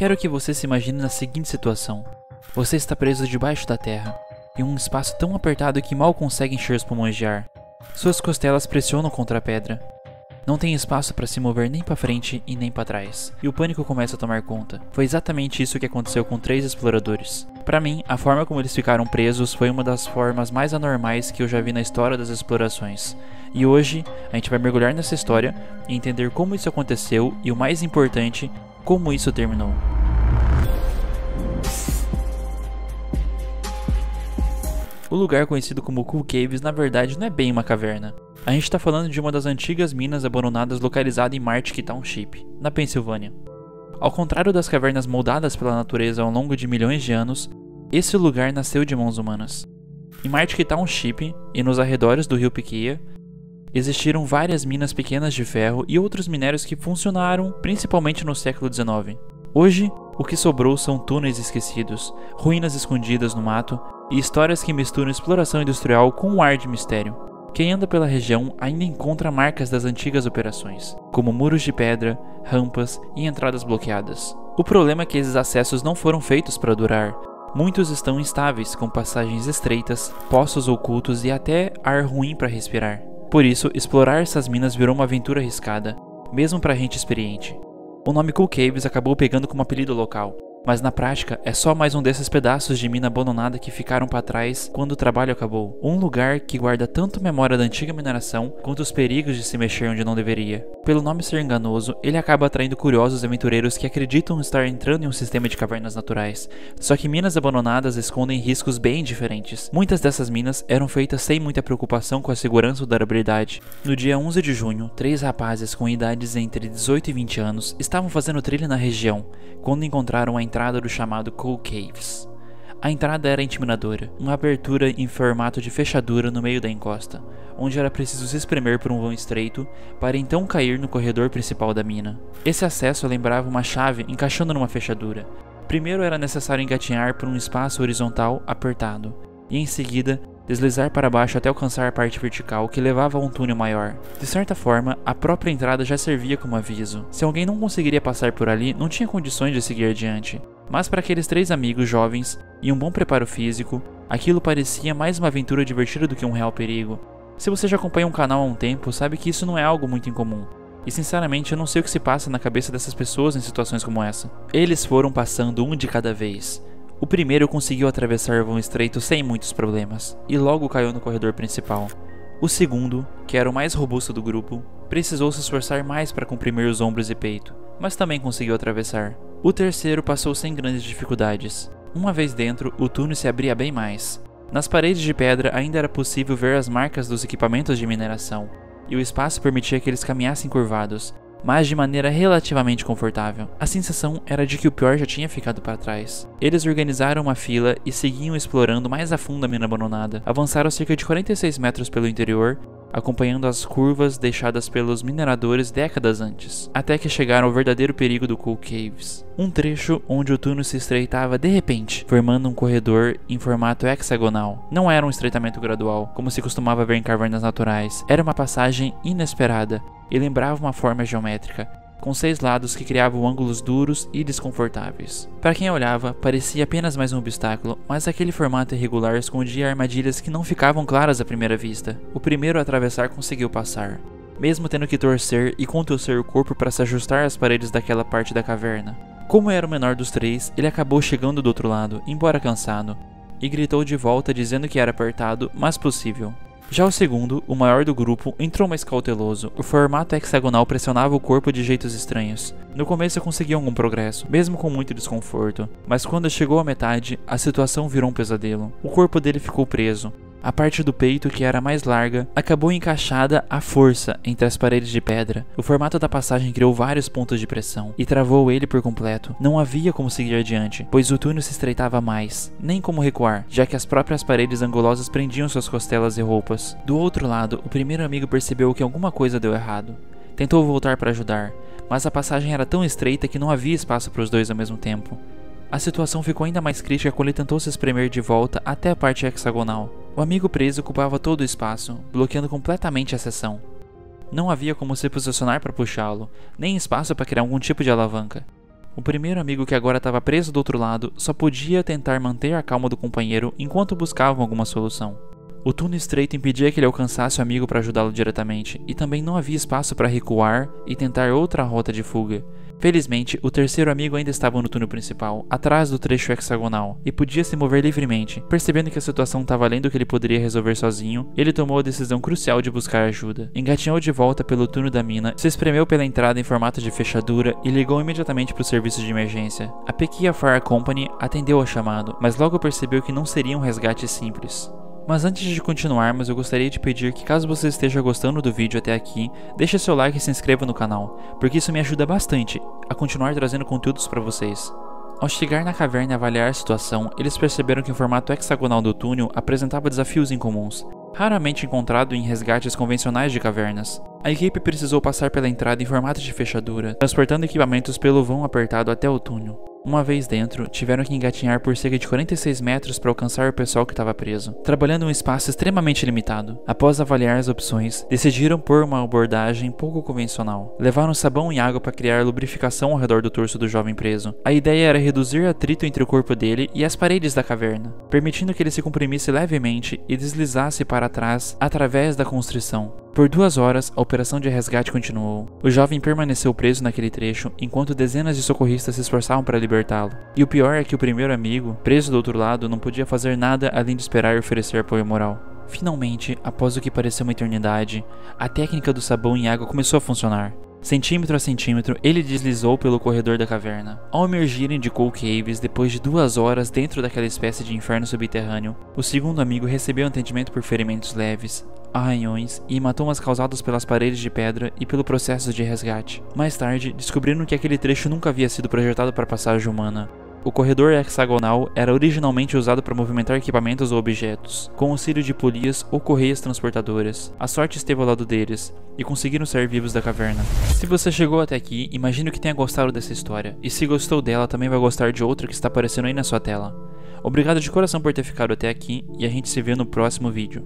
Quero que você se imagine na seguinte situação. Você está preso debaixo da terra, em um espaço tão apertado que mal consegue encher os pulmões de ar. Suas costelas pressionam contra a pedra. Não tem espaço para se mover nem para frente e nem para trás, e o pânico começa a tomar conta. Foi exatamente isso que aconteceu com 3 exploradores. Para mim, a forma como eles ficaram presos foi uma das formas mais anormais que eu já vi na história das explorações. E hoje, a gente vai mergulhar nessa história e entender como isso aconteceu e, o mais importante, como isso terminou. O lugar conhecido como Cool Caves na verdade não é bem uma caverna. A gente está falando de uma das antigas minas abandonadas localizada em Martic Township, na Pensilvânia. Ao contrário das cavernas moldadas pela natureza ao longo de milhões de anos, esse lugar nasceu de mãos humanas. Em Martic Township e nos arredores do rio Piquia, existiram várias minas pequenas de ferro e outros minérios que funcionaram principalmente no século XIX. Hoje, o que sobrou são túneis esquecidos, ruínas escondidas no mato e histórias que misturam exploração industrial com um ar de mistério. Quem anda pela região ainda encontra marcas das antigas operações, como muros de pedra, rampas e entradas bloqueadas. O problema é que esses acessos não foram feitos para durar. Muitos estão instáveis, com passagens estreitas, poços ocultos e até ar ruim para respirar. Por isso, explorar essas minas virou uma aventura arriscada, mesmo para gente experiente. O nome Cool Caves acabou pegando como apelido local, mas na prática é só mais um desses pedaços de mina abandonada que ficaram para trás quando o trabalho acabou. Um lugar que guarda tanto memória da antiga mineração quanto os perigos de se mexer onde não deveria. Pelo nome ser enganoso, ele acaba atraindo curiosos aventureiros que acreditam estar entrando em um sistema de cavernas naturais. Só que minas abandonadas escondem riscos bem diferentes. Muitas dessas minas eram feitas sem muita preocupação com a segurança ou durabilidade. No dia 11 de junho, 3 rapazes com idades entre 18 e 20 anos estavam fazendo trilha na região, quando encontraram a entrada do chamado Cool Caves. A entrada era intimidadora, uma abertura em formato de fechadura no meio da encosta, onde era preciso se espremer por um vão estreito para então cair no corredor principal da mina. Esse acesso lembrava uma chave encaixando numa fechadura. Primeiro era necessário engatinhar por um espaço horizontal apertado, e em seguida deslizar para baixo até alcançar a parte vertical que levava a um túnel maior. De certa forma, a própria entrada já servia como aviso. Se alguém não conseguiria passar por ali, não tinha condições de seguir adiante. Mas para aqueles 3 amigos jovens e um bom preparo físico, aquilo parecia mais uma aventura divertida do que um real perigo. Se você já acompanha um canal há um tempo, sabe que isso não é algo muito incomum. E sinceramente eu não sei o que se passa na cabeça dessas pessoas em situações como essa. Eles foram passando um de cada vez. O primeiro conseguiu atravessar o vão estreito sem muitos problemas, e logo caiu no corredor principal. O segundo, que era o mais robusto do grupo, precisou se esforçar mais para comprimir os ombros e peito, mas também conseguiu atravessar. O terceiro passou sem grandes dificuldades. Uma vez dentro, o túnel se abria bem mais. Nas paredes de pedra ainda era possível ver as marcas dos equipamentos de mineração, e o espaço permitia que eles caminhassem curvados, mas de maneira relativamente confortável. A sensação era de que o pior já tinha ficado para trás. Eles organizaram uma fila e seguiam explorando mais a fundo a mina abandonada. Avançaram cerca de 46 metros pelo interior, acompanhando as curvas deixadas pelos mineradores décadas antes, até que chegaram ao verdadeiro perigo do Cool Caves. Um trecho onde o túnel se estreitava de repente, formando um corredor em formato hexagonal. Não era um estreitamento gradual, como se costumava ver em cavernas naturais. Era uma passagem inesperada e lembrava uma forma geométrica, com 6 lados que criavam ângulos duros e desconfortáveis. Para quem olhava, parecia apenas mais um obstáculo, mas aquele formato irregular escondia armadilhas que não ficavam claras à primeira vista. O primeiro a atravessar conseguiu passar, mesmo tendo que torcer e contorcer o corpo para se ajustar às paredes daquela parte da caverna. Como era o menor dos 3, ele acabou chegando do outro lado, embora cansado, e gritou de volta dizendo que era apertado, mas possível. Já o segundo, o maior do grupo, entrou mais cauteloso. O formato hexagonal pressionava o corpo de jeitos estranhos. No começo conseguiu algum progresso, mesmo com muito desconforto, mas quando chegou à metade, a situação virou um pesadelo. O corpo dele ficou preso. A parte do peito, que era mais larga, acabou encaixada à força entre as paredes de pedra. O formato da passagem criou vários pontos de pressão e travou ele por completo. Não havia como seguir adiante, pois o túnel se estreitava mais, nem como recuar, já que as próprias paredes angulosas prendiam suas costelas e roupas. Do outro lado, o primeiro amigo percebeu que alguma coisa deu errado. Tentou voltar para ajudar, mas a passagem era tão estreita que não havia espaço para os dois ao mesmo tempo. A situação ficou ainda mais crítica quando ele tentou se espremer de volta até a parte hexagonal. O amigo preso ocupava todo o espaço, bloqueando completamente a seção. Não havia como se posicionar para puxá-lo, nem espaço para criar algum tipo de alavanca. O primeiro amigo, que agora estava preso do outro lado, só podia tentar manter a calma do companheiro enquanto buscavam alguma solução. O túnel estreito impedia que ele alcançasse o amigo para ajudá-lo diretamente, e também não havia espaço para recuar e tentar outra rota de fuga. Felizmente, o terceiro amigo ainda estava no túnel principal, atrás do trecho hexagonal, e podia se mover livremente. Percebendo que a situação estava além do que ele poderia resolver sozinho, ele tomou a decisão crucial de buscar ajuda. Engatinhou de volta pelo túnel da mina, se espremeu pela entrada em formato de fechadura e ligou imediatamente para o serviço de emergência. A Pequia Fire Company atendeu ao chamado, mas logo percebeu que não seria um resgate simples. Mas antes de continuarmos, eu gostaria de pedir que, caso você esteja gostando do vídeo até aqui, deixe seu like e se inscreva no canal, porque isso me ajuda bastante a continuar trazendo conteúdos para vocês. Ao chegar na caverna e avaliar a situação, eles perceberam que o formato hexagonal do túnel apresentava desafios incomuns, raramente encontrado em resgates convencionais de cavernas. A equipe precisou passar pela entrada em formato de fechadura, transportando equipamentos pelo vão apertado até o túnel. Uma vez dentro, tiveram que engatinhar por cerca de 46 metros para alcançar o pessoal que estava preso, trabalhando em um espaço extremamente limitado. Após avaliar as opções, decidiram por uma abordagem pouco convencional. Levaram sabão e água para criar lubrificação ao redor do torso do jovem preso. A ideia era reduzir atrito entre o corpo dele e as paredes da caverna, permitindo que ele se comprimisse levemente e deslizasse para trás através da constrição. Por 2 horas, a operação de resgate continuou. O jovem permaneceu preso naquele trecho, enquanto dezenas de socorristas se esforçavam para libertá-lo. E o pior é que o primeiro amigo, preso do outro lado, não podia fazer nada além de esperar e oferecer apoio moral. Finalmente, após o que pareceu uma eternidade, a técnica do sabão e água começou a funcionar. Centímetro a centímetro, ele deslizou pelo corredor da caverna. Ao emergirem de Cold Caves, depois de 2 horas dentro daquela espécie de inferno subterrâneo, o segundo amigo recebeu atendimento por ferimentos leves, arranhões e hematomas causados pelas paredes de pedra e pelo processo de resgate. Mais tarde, descobriram que aquele trecho nunca havia sido projetado para passagem humana. O corredor hexagonal era originalmente usado para movimentar equipamentos ou objetos, com auxílio de polias ou correias transportadoras. A sorte esteve ao lado deles, e conseguiram sair vivos da caverna. Se você chegou até aqui, imagino que tenha gostado dessa história, e se gostou dela, também vai gostar de outra que está aparecendo aí na sua tela. Obrigado de coração por ter ficado até aqui, e a gente se vê no próximo vídeo.